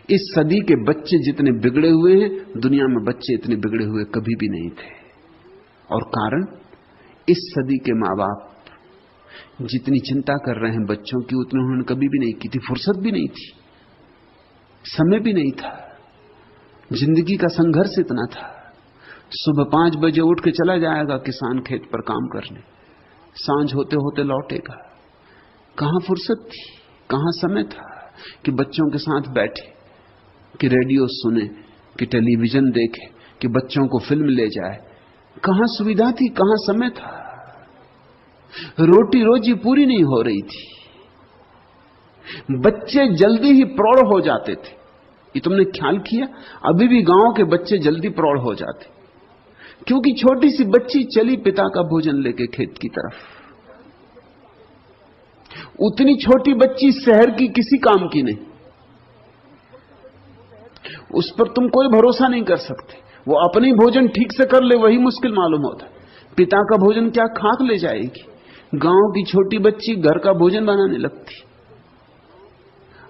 इस सदी के बच्चे जितने बिगड़े हुए हैं, दुनिया में बच्चे इतने बिगड़े हुए कभी भी नहीं थे। और कारण, इस सदी के माँ बाप जितनी चिंता कर रहे हैं बच्चों की, उतनी उन्होंने कभी भी नहीं की थी। फुर्सत भी नहीं थी, समय भी नहीं था, जिंदगी का संघर्ष इतना था। सुबह 5 बजे उठ के चला जाएगा किसान खेत पर काम करने, सांझ होते होते लौटेगा। कहां फुर्सत थी, कहां समय था कि बच्चों के साथ बैठे, कि रेडियो सुने, कि टेलीविजन देखे, कि बच्चों को फिल्म ले जाए। कहां सुविधा थी, कहां समय था। रोटी रोजी पूरी नहीं हो रही थी, बच्चे जल्दी ही प्रौढ़ हो जाते थे। ये तुमने ख्याल किया? अभी भी गांव के बच्चे जल्दी प्रौढ़ हो जाते, क्योंकि छोटी सी बच्ची चली पिता का भोजन लेके खेत की तरफ। उतनी छोटी बच्ची शहर की किसी काम की नहीं, उस पर तुम कोई भरोसा नहीं कर सकते। वो अपनी भोजन ठीक से कर ले, वही मुश्किल मालूम होता है। पिता का भोजन क्या खाक ले जाएगी? गांव की छोटी बच्ची घर का भोजन बनाने लगती।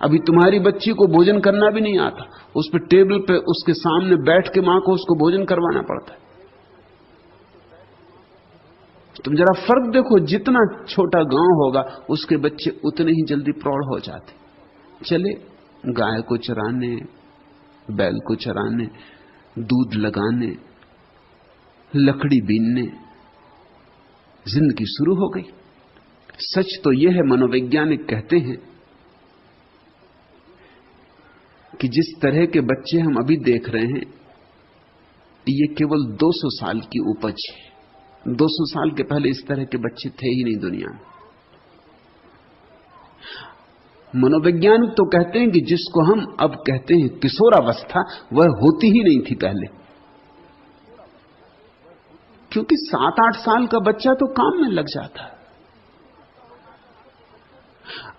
अभी तुम्हारी बच्ची को भोजन करना भी नहीं आता, उस पर टेबल पे उसके सामने बैठ के मां को उसको भोजन करवाना पड़ता है। तुम जरा फर्क देखो, जितना छोटा गांव होगा उसके बच्चे उतने ही जल्दी प्रौढ़ हो जाते। चले गाय को चराने, बैल को चराने, दूध लगाने, लकड़ी बीनने, जिंदगी शुरू हो गई। सच तो यह है, मनोवैज्ञानिक कहते हैं कि जिस तरह के बच्चे हम अभी देख रहे हैं, ये केवल 200 साल की उपज है। 200 साल के पहले इस तरह के बच्चे थे ही नहीं दुनिया में। मनोवैज्ञानिक तो कहते हैं कि जिसको हम अब कहते हैं किशोरावस्था, वह होती ही नहीं थी पहले। क्योंकि 7-8 साल का बच्चा तो काम में लग जाता।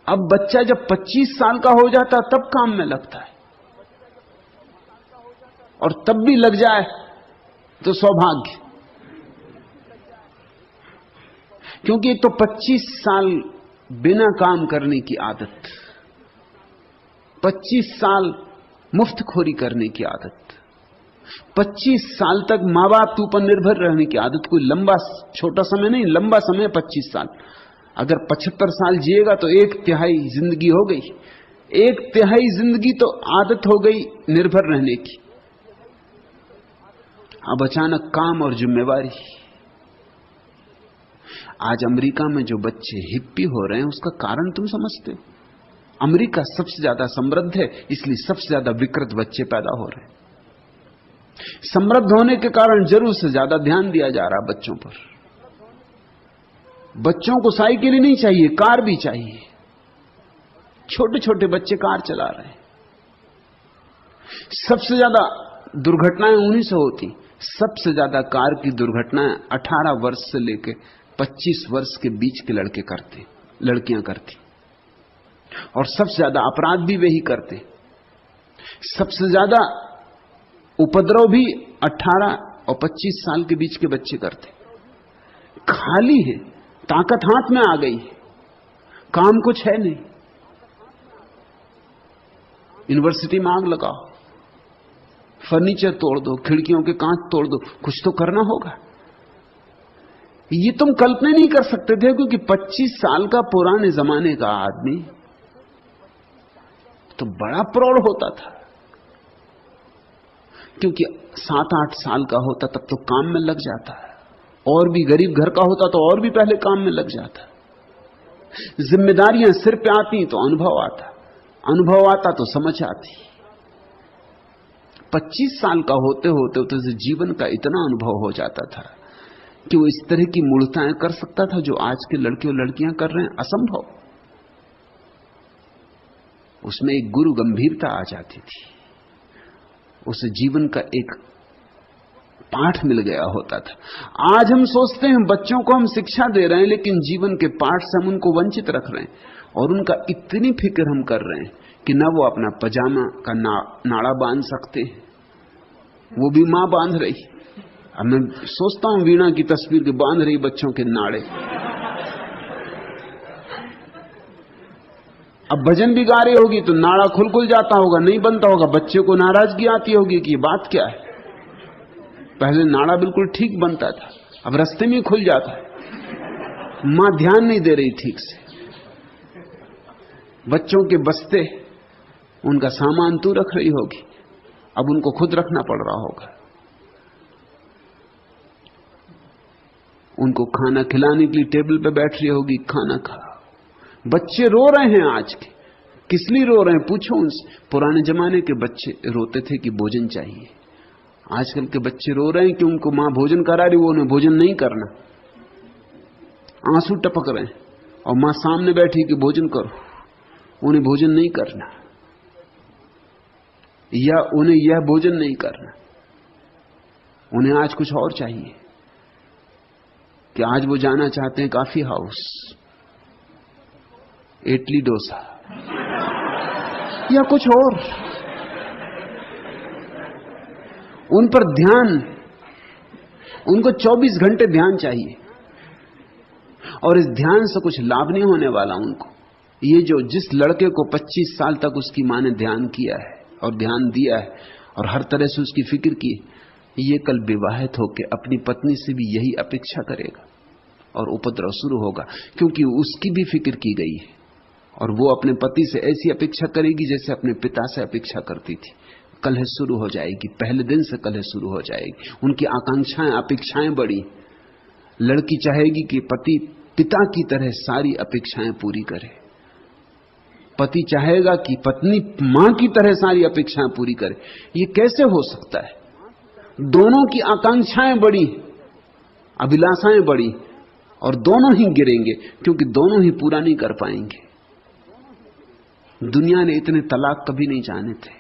अब बच्चा जब 25 साल का हो जाता तब काम में लगता है, और तब भी लग जाए तो सौभाग्य। क्योंकि तो 25 साल बिना काम करने की आदत, 25 साल मुफ्तखोरी करने की आदत, 25 साल तक मां बाप के ऊपर निर्भर रहने की आदत। कोई लंबा छोटा समय नहीं, लंबा समय 25 साल। अगर 75 साल जिएगा तो 1/3 जिंदगी हो गई। 1/3 जिंदगी तो आदत हो गई निर्भर रहने की। अब अचानक काम और जिम्मेवारी। आज अमेरिका में जो बच्चे हिप्पी हो रहे हैं, उसका कारण तुम समझते हो? अमेरिका सबसे ज्यादा समृद्ध है, इसलिए सबसे ज्यादा विकृत बच्चे पैदा हो रहे हैं। समृद्ध होने के कारण जरूर से ज्यादा ध्यान दिया जा रहा बच्चों पर। बच्चों को साइकिल ही नहीं चाहिए, कार भी चाहिए। छोटे छोटे बच्चे कार चला रहे हैं। सबसे ज्यादा दुर्घटनाएं उन्हीं से होती। सबसे ज्यादा कार की दुर्घटनाएं 18 वर्ष से लेकर 25 वर्ष के बीच के लड़के करते, लड़कियां करती। और सबसे ज्यादा अपराध भी वही करते। सबसे ज्यादा उपद्रव भी 18 और 25 साल के बीच के बच्चे करते। खाली है, ताकत हाथ में आ गई, काम कुछ है नहीं। यूनिवर्सिटी में आग लगाओ, फर्नीचर तोड़ दो, खिड़कियों के कांच तोड़ दो, कुछ तो करना होगा। ये तुम कल्पना नहीं कर सकते थे, क्योंकि 25 साल का पुराने जमाने का आदमी तो बड़ा प्रौढ़ होता था। क्योंकि 7-8 साल का होता तब तो काम में लग जाता है, और भी गरीब घर का होता तो और भी पहले काम में लग जाता। जिम्मेदारियां सिर पे आती तो अनुभव आता, अनुभव आता तो समझ आती। 25 साल का होते होते तो जीवन का इतना अनुभव हो जाता था कि वो इस तरह की मूर्ताएं कर सकता था जो आज के लड़के और लड़कियां कर रहे हैं। असंभव। उसमें एक गुरु गंभीरता आ जाती थी, उसे जीवन का एक पाठ मिल गया होता था। आज हम सोचते हैं बच्चों को हम शिक्षा दे रहे हैं, लेकिन जीवन के पाठ से हम उनको वंचित रख रहे हैं, और उनका इतनी फिक्र हम कर रहे हैं कि न वो अपना पजामा का नाड़ा बांध सकते हैं, वो भी मां बांध रही। अब मैं सोचता हूं वीणा की तस्वीर के बांध रही बच्चों के नाड़े। अब भजन भी गा रही होगी तो नाड़ा खुल जाता होगा, नहीं बनता होगा, बच्चे को नाराजगी आती होगी कि ये बात क्या है। पहले नाड़ा बिल्कुल ठीक बनता था, अब रास्ते में खुल जाता है। मां ध्यान नहीं दे रही ठीक से, बच्चों के बस्ते उनका सामान तू रख रही होगी, अब उनको खुद रखना पड़ रहा होगा। उनको खाना खिलाने के लिए टेबल पे बैठ रही होगी, खाना खा। बच्चे रो रहे हैं आज के, किस लिए रो रहे हैं पूछो उनसे। पुराने जमाने के बच्चे रोते थे कि भोजन चाहिए, आजकल के बच्चे रो रहे हैं कि उनको मां भोजन करा रही, वो उन्हें भोजन नहीं करना, आंसू टपक रहे हैं, और मां सामने बैठी कि भोजन करो, उन्हें भोजन नहीं करना, या उन्हें यह भोजन नहीं करना, उन्हें आज कुछ और चाहिए कि आज वो जाना चाहते हैं कॉफी हाउस, इडली डोसा या कुछ और। उन पर ध्यान, उनको 24 घंटे ध्यान चाहिए, और इस ध्यान से कुछ लाभ नहीं होने वाला उनको। ये जो जिस लड़के को 25 साल तक उसकी मां ने ध्यान किया है और ध्यान दिया है और हर तरह से उसकी फिक्र की, ये कल विवाहित होकर अपनी पत्नी से भी यही अपेक्षा करेगा और उपद्रव शुरू होगा, क्योंकि उसकी भी फिक्र की गई है और वो अपने पति से ऐसी अपेक्षा करेगी जैसे अपने पिता से अपेक्षा करती थी। कलह शुरू हो जाएगी, पहले दिन से कलह शुरू हो जाएगी। उनकी आकांक्षाएं, अपेक्षाएं बड़ी। लड़की चाहेगी कि पति पिता की तरह सारी अपेक्षाएं पूरी करे, पति चाहेगा कि पत्नी मां की तरह सारी अपेक्षाएं पूरी करे। ये कैसे हो सकता है? दोनों की आकांक्षाएं बड़ी, अभिलाषाएं बड़ी, और दोनों ही गिरेंगे क्योंकि दोनों ही पूरा नहीं कर पाएंगे। दुनिया ने इतने तलाक कभी नहीं जाने थे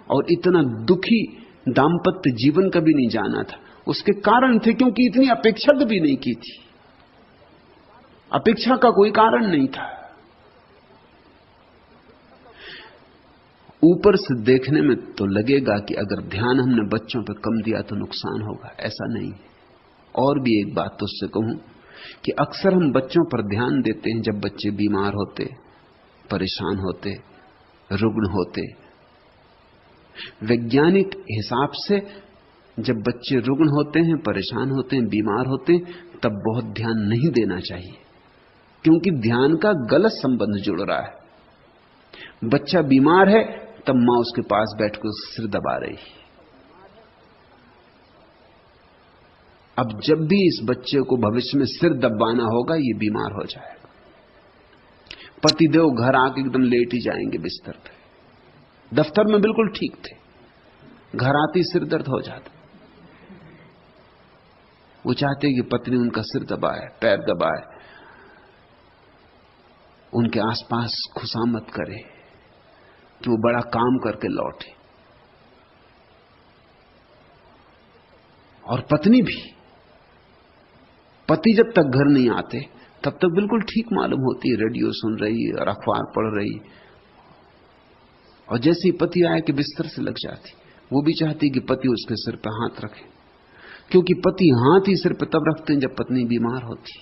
और इतना दुखी दाम्पत्य जीवन कभी नहीं जाना था। उसके कारण थे क्योंकि इतनी अपेक्षा कभी नहीं की थी, अपेक्षा का कोई कारण नहीं था। ऊपर से देखने में तो लगेगा कि अगर ध्यान हमने बच्चों पर कम दिया तो नुकसान होगा, ऐसा नहीं है। और भी एक बात तो उससे कहूं कि अक्सर हम बच्चों पर ध्यान देते हैं जब बच्चे बीमार होते, परेशान होते, रुग्ण होते। वैज्ञानिक हिसाब से जब बच्चे रुग्ण होते हैं, परेशान होते हैं, बीमार होते हैं, तब बहुत ध्यान नहीं देना चाहिए, क्योंकि ध्यान का गलत संबंध जुड़ रहा है। बच्चा बीमार है तब मां उसके पास बैठकर सिर दबा रही। अब जब भी इस बच्चे को भविष्य में सिर दबाना होगा, ये बीमार हो जाएगा। पतिदेव घर आके एकदम लेट ही जाएंगे बिस्तर पे। दफ्तर में बिल्कुल ठीक थे, घर आती सिर दर्द हो जाता। वो चाहते कि पत्नी उनका सिर दबाए, पैर दबाए, उनके आसपास खुशामद करे कि वो बड़ा काम करके लौटे। और पत्नी भी, पति जब तक घर नहीं आते तब तक बिल्कुल ठीक मालूम होती है, रेडियो सुन रही और अखबार पढ़ रही, और जैसे ही पति आए कि बिस्तर से लग जाती। वो भी चाहती कि पति उसके सिर पर हाथ रखे, क्योंकि पति हाथ ही सिर पर तब रखते हैं जब पत्नी बीमार होती।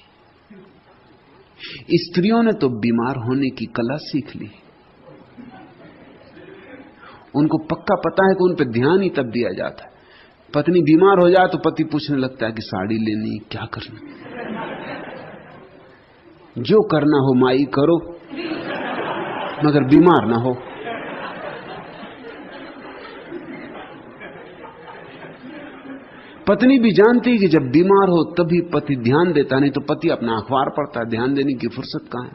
स्त्रियों ने तो बीमार होने की कला सीख ली, उनको पक्का पता है कि उन पर ध्यान ही तब दिया जाता है। पत्नी बीमार हो जाए तो पति पूछने लगता है कि साड़ी लेनी, क्या करना। जो करना हो माई करो, मगर बीमार ना हो। पत्नी भी जानती है कि जब बीमार हो तभी पति ध्यान देता, नहीं तो पति अपना अखबार पढ़ता, ध्यान देने की फुर्सत कहां है।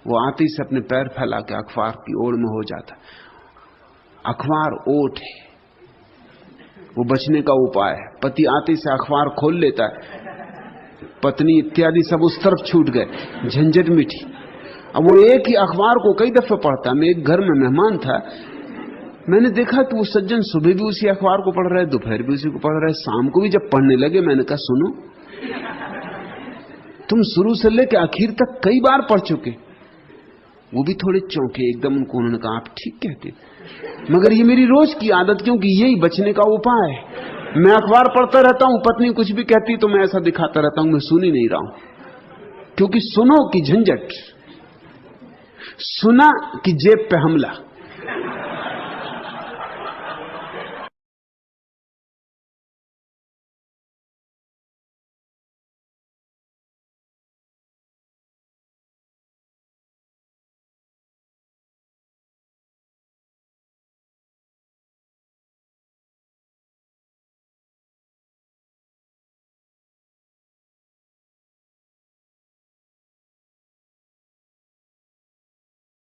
वो आते से अपने पैर फैला के अखबार की ओर में हो जाता। अखबार ओट है, वो बचने का उपाय है। पति आते से अखबार खोल लेता है, पत्नी इत्यादि सब उस तरफ छूट गए, झंझट मिटी। अब वो एक ही अखबार को कई दफे पढ़ता। मैं एक घर में मेहमान था, मैंने देखा कि वो सज्जन सुबह भी उसी अखबार को पढ़ रहे, दोपहर भी उसी को पढ़ रहे, शाम को भी जब पढ़ने लगे मैंने कहा सुनो, तुम शुरू से लेकर आखिर तक कई बार पढ़ चुके। वो भी थोड़े चौंके एकदम। उन्होंने कहा आप ठीक कहते, मगर ये मेरी रोज की आदत, क्योंकि यही बचने का उपाय है। मैं अखबार पढ़ता रहता हूं, पत्नी कुछ भी कहती तो मैं ऐसा दिखाता रहता हूं मैं सुन ही नहीं रहा हूं, क्योंकि सुनो की झंझट, सुना कि जेब पे हमला,